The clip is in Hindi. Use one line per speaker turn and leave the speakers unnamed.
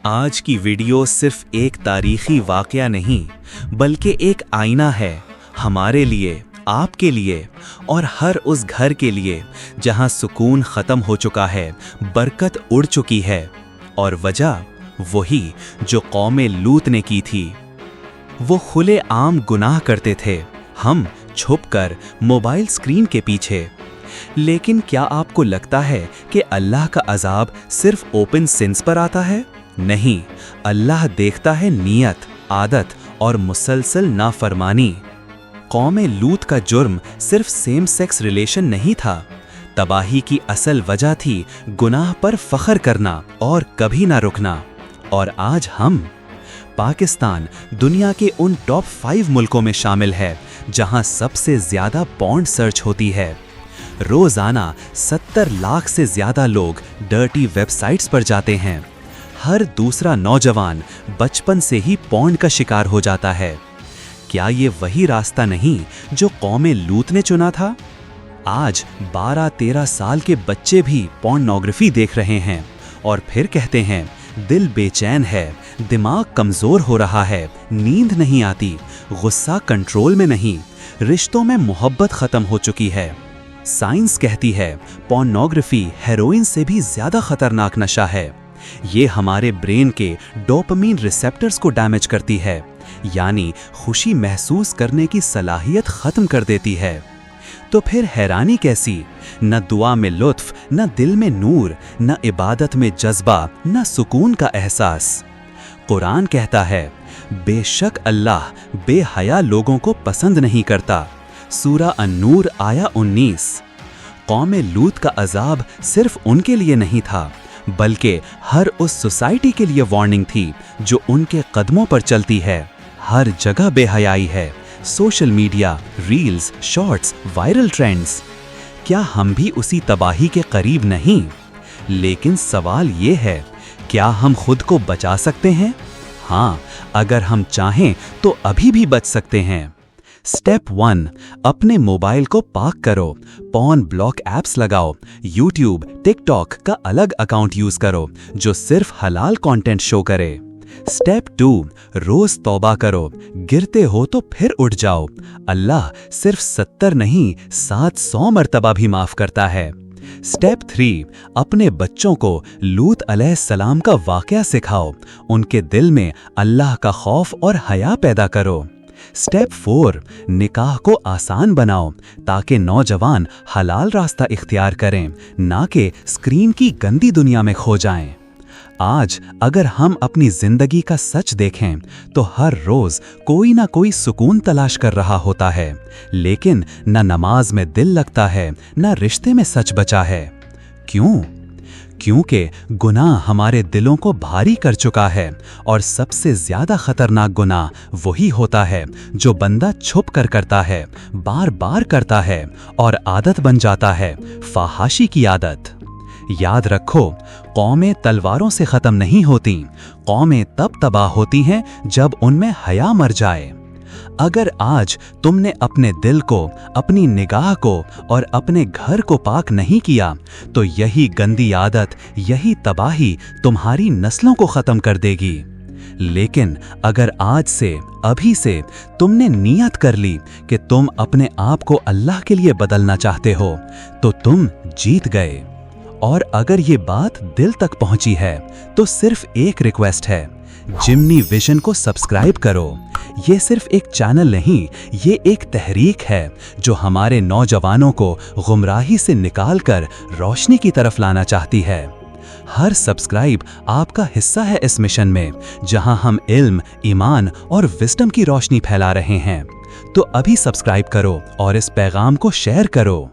आज की वीडियो सिर्फ एक तारीखी वाकया नहीं बल्कि एक आईना है हमारे लिए, आपके लिए और हर उस घर के लिए जहां सुकून ख़त्म हो चुका है, बरकत उड़ चुकी है। और वजह वही जो कौमे लूत ने की थी। वो खुले आम गुनाह करते थे, हम छुपकर मोबाइल स्क्रीन के पीछे। लेकिन क्या आपको लगता है कि अल्लाह का अजाब सिर्फ ओपन सिंस पर आता है? नहीं, अल्लाह देखता है नीयत, आदत और मुसलसल नाफरमानी। कौमे लूत का जुर्म सिर्फ सेम सेक्स रिलेशन नहीं था। तबाही की असल वजह थी गुनाह पर फख्र करना और कभी ना रुकना। और आज हम पाकिस्तान दुनिया के उन टॉप 5 मुल्कों में शामिल है जहां सबसे ज्यादा पॉर्न सर्च होती है। रोजाना 70 लाख से ज्यादा लोग डर्टी वेबसाइट्स पर जाते हैं। हर दूसरा नौजवान बचपन से ही पॉर्न का शिकार हो जाता है। क्या ये वही रास्ता नहीं जो कौमे लूत ने चुना था? आज 12-13 साल के बच्चे भी पॉर्नोग्राफी देख रहे हैं और फिर कहते हैं दिल बेचैन है, दिमाग कमजोर हो रहा है, नींद नहीं आती, गुस्सा कंट्रोल में नहीं, रिश्तों में मोहब्बत खत्म हो चुकी है। साइंस कहती है पॉर्नोग्राफी हेरोइन से भी ज्यादा खतरनाक नशा है। ये हमारे ब्रेन के डोपामिन रिसेप्टर्स को डैमेज करती है, यानी खुशी महसूस करने की सलाहियत खत्म कर देती है। तो फिर हैरानी कैसी? न दुआ में लुत्फ, न दिल में नूर, न इबादत में जज्बा, न सुकून का एहसास। कुरान कहता है बेशक अल्लाह बेहया लोगों को पसंद नहीं करता। सूरा अन-नूर आया 19। कौमे लूत का अजाब सिर्फ उनके लिए नहीं था बल्कि हर उस सोसाइटी के लिए वार्निंग थी जो उनके कदमों पर चलती है। हर जगह बेहयाई है, social media, reels, shorts, viral trends. क्या हम भी उसी तबाही के करीब नहीं? लेकिन सवाल ये है, क्या हम खुद को बचा सकते हैं? हाँ, अगर हम चाहें तो अभी भी बच सकते हैं। स्टेप 1, अपने मोबाइल को पाक करो, पॉर्न ब्लॉक ऐप्स लगाओ, यूट्यूब, टिकटॉक का अलग अकाउंट यूज करो जो सिर्फ हलाल कंटेंट शो करे। स्टेप 2, रोज तौबा करो, गिरते हो तो फिर उठ जाओ। अल्लाह सिर्फ 70 नहीं 700 मर्तबा भी माफ करता है। स्टेप 3, अपने बच्चों को लूत अलैहिस्सलाम का वाकया सिखाओ, उनके दिल में अल्लाह का खौफ और हया पैदा करो। स्टेप 4, निकाह को आसान बनाओ ताकि नौजवान हलाल रास्ता इख्तियार करें, ना कि स्क्रीन की गंदी दुनिया में खो जाएं। आज अगर हम अपनी जिंदगी का सच देखें तो हर रोज कोई ना कोई सुकून तलाश कर रहा होता है, लेकिन न नमाज में दिल लगता है, न रिश्ते में सच बचा है। क्यों? क्योंकि गुनाह हमारे दिलों को भारी कर चुका है और सबसे ज्यादा खतरनाक गुनाह वही होता है जो बंदा छुप कर करता है, बार बार करता है और आदत बन जाता है, फाहाशी की आदत। याद रखो, कौमें तलवारों से खत्म नहीं होती, कौमें तब तबाह होती हैं जब उनमें हया मर जाए। अगर आज तुमने अपने दिल को, अपनी निगाह को और अपने घर को पाक नहीं किया तो यही गंदी आदत, यही तबाही तुम्हारी नस्लों को खत्म कर देगी। लेकिन अगर आज से, अभी से तुमने नियत कर ली कि तुम अपने आप को अल्लाह के लिए बदलना चाहते हो तो तुम जीत गए। और अगर ये बात दिल तक पहुंची है तो सिर्फ एक रिक्वेस्ट है, जिमनी विजन को सब्सक्राइब करो। ये सिर्फ एक चैनल नहीं, ये एक तहरीक है जो हमारे नौजवानों को गुमराही से निकालकर रोशनी की तरफ लाना चाहती है। हर सब्सक्राइब आपका हिस्सा है इस मिशन में, जहां हम इल्म, ईमान और विजडम की रोशनी फैला रहे हैं। तो अभी सब्सक्राइब करो और इस पैगाम को शेयर करो।